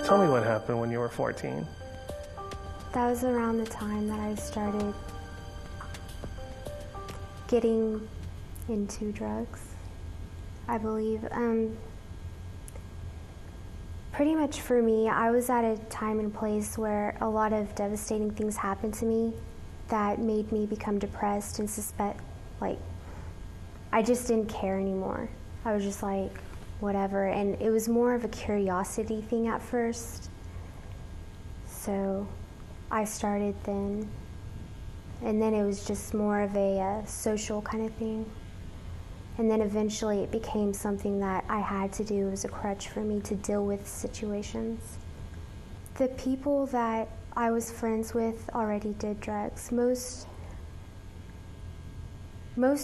Tell me what happened when you were 14. That was around the time that I started getting into drugs, I believe. Pretty much for me, I was at a time and place where a lot of devastating things happened to me that made me become depressed and I just didn't care anymore. I was just like, whatever. And it was more of a curiosity thing at first. So I started then. And then it was just more of a social kind of thing. And then eventually it became something that I had to do as a crutch for me to deal with situations. The people that I was friends with already did drugs. Most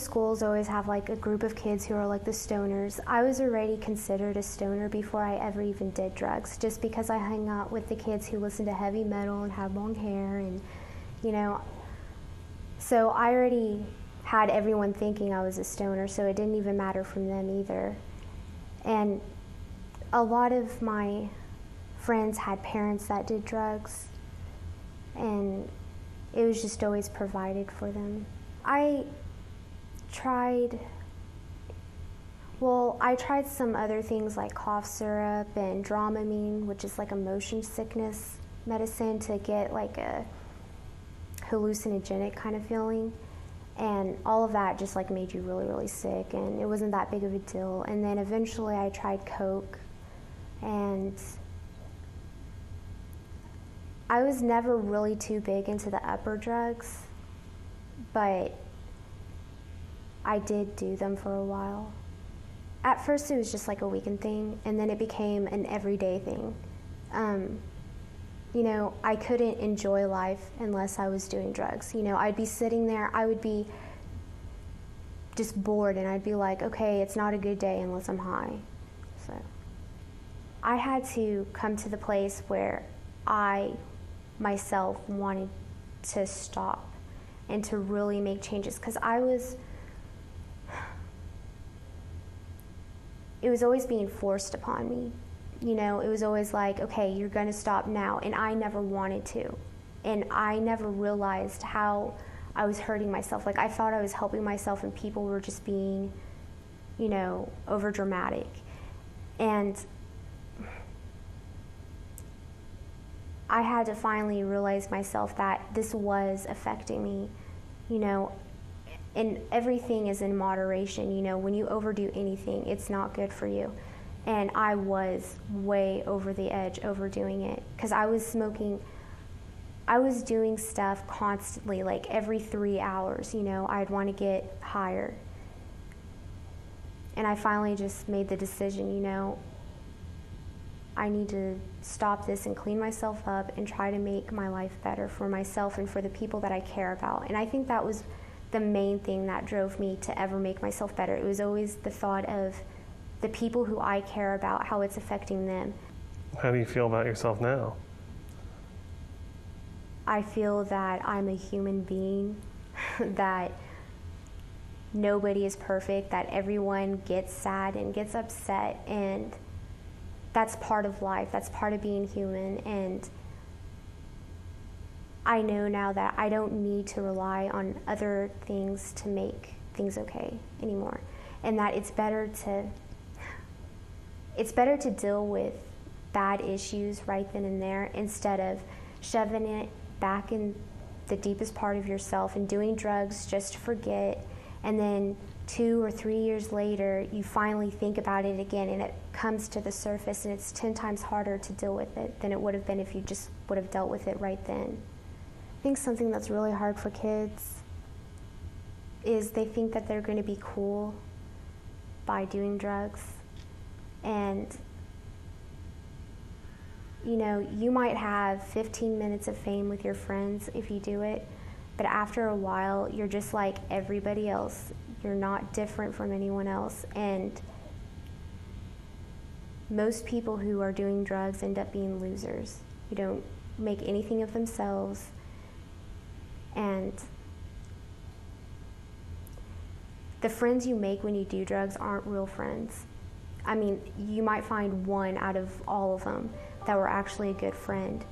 schools always have like a group of kids who are like the stoners. I was already considered a stoner before I ever even did drugs, just because I hung out with the kids who listened to heavy metal and had long hair and, so I already had everyone thinking I was a stoner, so it didn't even matter from them either. And a lot of my friends had parents that did drugs, and it was just always provided for them. I tried some other things like cough syrup and Dramamine, which is like a motion sickness medicine to get like a hallucinogenic kind of feeling. And all of that just like made you really, really sick, and it wasn't that big of a deal. And then eventually I tried coke, and I was never really too big into the upper drugs, but I did do them for a while. At first it was just like a weekend thing, and then it became an everyday thing. I couldn't enjoy life unless I was doing drugs. I'd be sitting there, I would be just bored, and I'd be like, okay, it's not a good day unless I'm high. So I had to come to the place where I myself wanted to stop and to really make changes, because it was always being forced upon me. It was always like, okay, you're gonna stop now, and I never wanted to. And I never realized how I was hurting myself. Like, I thought I was helping myself, and people were just being, over dramatic. And I had to finally realize myself that this was affecting me, and everything is in moderation. When you overdo anything, it's not good for you. And I was way over the edge overdoing it, because I was doing stuff constantly, like every 3 hours, I'd want to get higher. And I finally just made the decision, I need to stop this and clean myself up and try to make my life better for myself and for the people that I care about. And I think that was the main thing that drove me to ever make myself better. It was always the thought of the people who I care about, how it's affecting them. How do you feel about yourself now? I feel that I'm a human being, that nobody is perfect, that everyone gets sad and gets upset, and that's part of life, that's part of being human. And I know now that I don't need to rely on other things to make things okay anymore, and that it's better to deal with bad issues right then and there, instead of shoving it back in the deepest part of yourself and doing drugs just to forget, and then 2 or 3 years later you finally think about it again, and it comes to the surface, and it's 10 times harder to deal with it than it would have been if you just would have dealt with it right then. I think something that's really hard for kids is they think that they're going to be cool by doing drugs. And you might have 15 minutes of fame with your friends if you do it, but after a while you're just like everybody else. You're not different from anyone else. And most people who are doing drugs end up being losers. You don't make anything of themselves, and the friends you make when you do drugs aren't real friends. I mean, you might find one out of all of them that were actually a good friend.